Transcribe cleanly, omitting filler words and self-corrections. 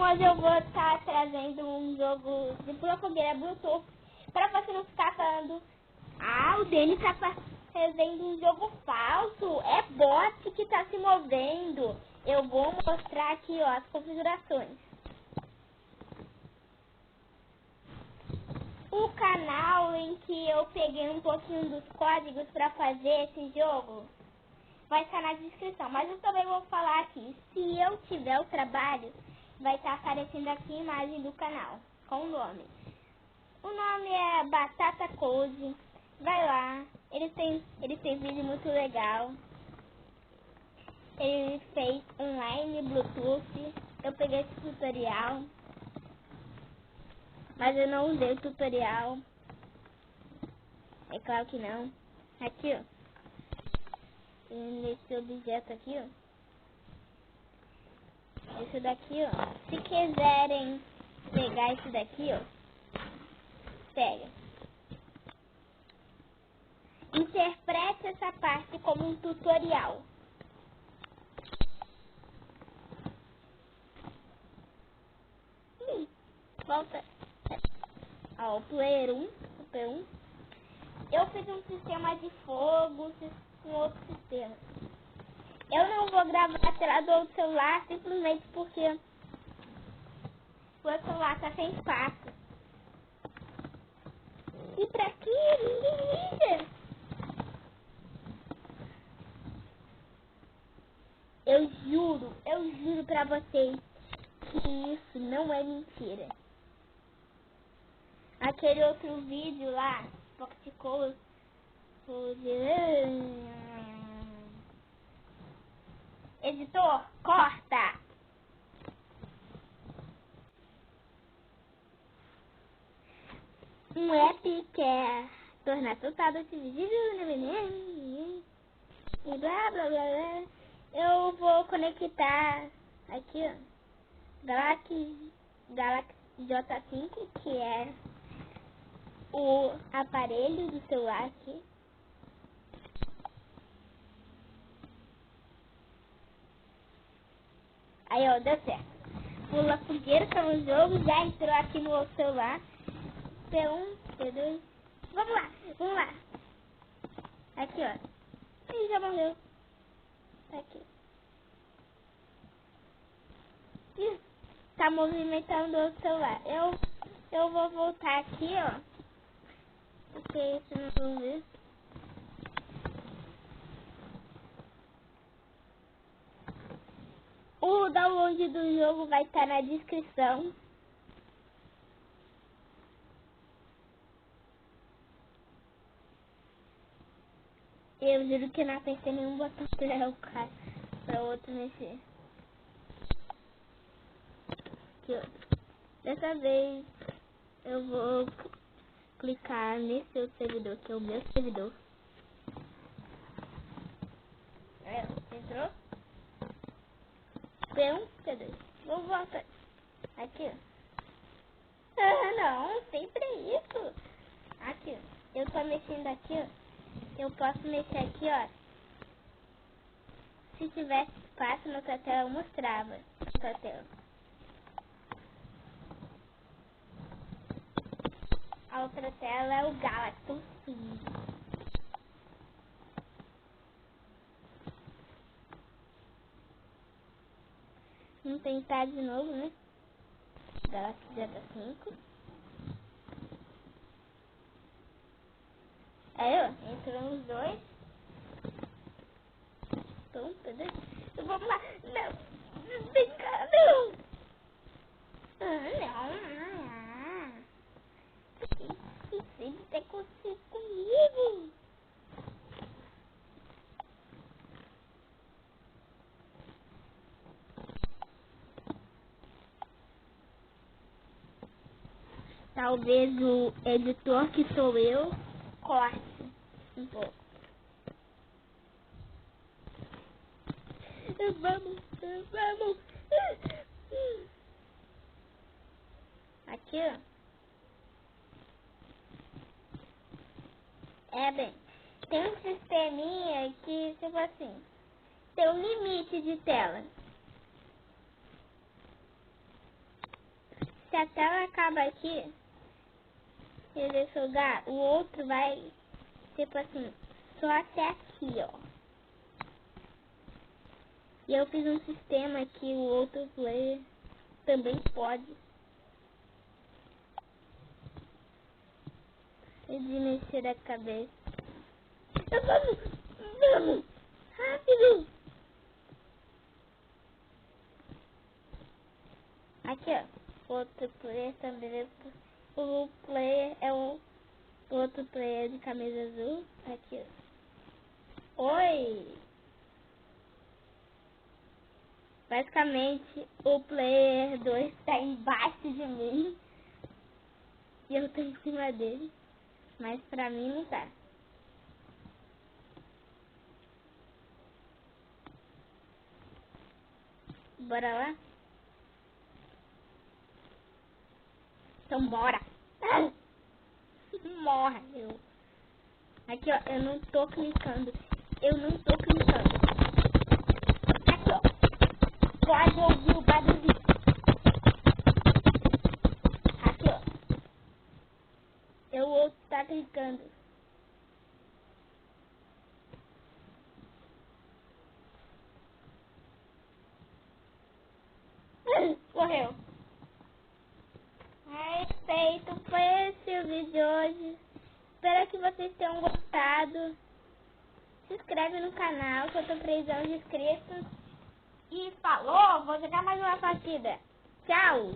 hoje eu vou estar trazendo um jogo de pula fogueira Bluetooth para você não ficar falando, o Denis tá fazendo um jogo falso, é bot que tá se movendo. Eu vou mostrar aqui, ó, as configurações. O canal em que eu peguei um pouquinho dos códigos para fazer esse jogo vai estar na descrição, mas eu também vou falar aqui. Se eu tiver o trabalho, vai estar aparecendo aqui a imagem do canal, com o nome. O nome é Batata Code. Vai lá, ele tem vídeo muito legal. Ele fez online, Bluetooth. Eu peguei esse tutorial, mas eu não usei o tutorial. É claro que não. Aqui, ó. Nesse objeto aqui, ó. Esse daqui, ó. Se quiserem pegar esse daqui, ó. Pega. Interprete essa parte como um tutorial. Volta. Ó, o player 1. O player 1. Eu fiz um sistema de fogo, um outro sistema. Eu não vou gravar a tela do outro celular simplesmente porque o outro celular tá sem espaço. E pra quê? Ninguém liga. Eu juro pra vocês que isso não é mentira. Aquele outro vídeo lá, Pocket Code, editor, corta! Um app quer tornar total esse vídeo e blá blá blá blá. Eu vou conectar aqui, ó, Galaxy J5, que é o aparelho do celular aqui. Aí, ó, deu certo. Pula fogueira, que é um jogo, já entrou aqui no outro celular. P1, P2. Vamos lá. Aqui, ó. Ih, já morreu. Aqui. Ih, tá movimentando o outro celular. Eu vou voltar aqui, ó. Porque isso não vou ver. O download do jogo vai estar na descrição. Eu juro que não apertei nenhum botão pra outro mexer. Aqui, ó. Dessa vez eu vou clicar nesse outro servidor, que é o meu servidor. Entrou? P1, P2. Vou voltar. Aqui, ó. Não, sempre é isso. Aqui, ó. Eu tô mexendo aqui, ó. Eu posso mexer aqui, ó. Se tivesse espaço na outra tela, eu mostrava. Outra tela. A outra tela é o Galaxy. Vamos tentar de novo, né? Galaxy J5. Aí, ó. Entrou os dois. Então, cadê? Vamos lá. Não. Vem cá, não. Não. Sempre tem consigo comigo. Talvez o editor, que sou eu, corte um pouco. Vamos. Aqui, ó. É bem. Tem um sisteminha que, tipo assim, tem um limite de tela. se a tela acaba aqui, ele jogar, o outro vai, tipo assim, só até aqui, ó. E eu fiz um sistema que o outro player também pode. De mexer a cabeça. Vamos! Rápido! Aqui, ó. Outro player também. O player é o outro player de camisa azul. Aqui, ó. Oi! Basicamente, o player 2 está embaixo de mim. E eu tô em cima dele. Mas pra mim não tá. Bora lá? Então bora! Morre! Aqui, ó, eu não tô clicando. Aqui, ó. Pode ouvir o barulho. Aqui, ó. Eu outro tá clicando. Correu. É feito. Foi esse o vídeo de hoje. Espero que vocês tenham gostado. Se inscreve no canal, que eu tô precisando de inscritos. E falou, vou jogar mais uma partida. Tchau!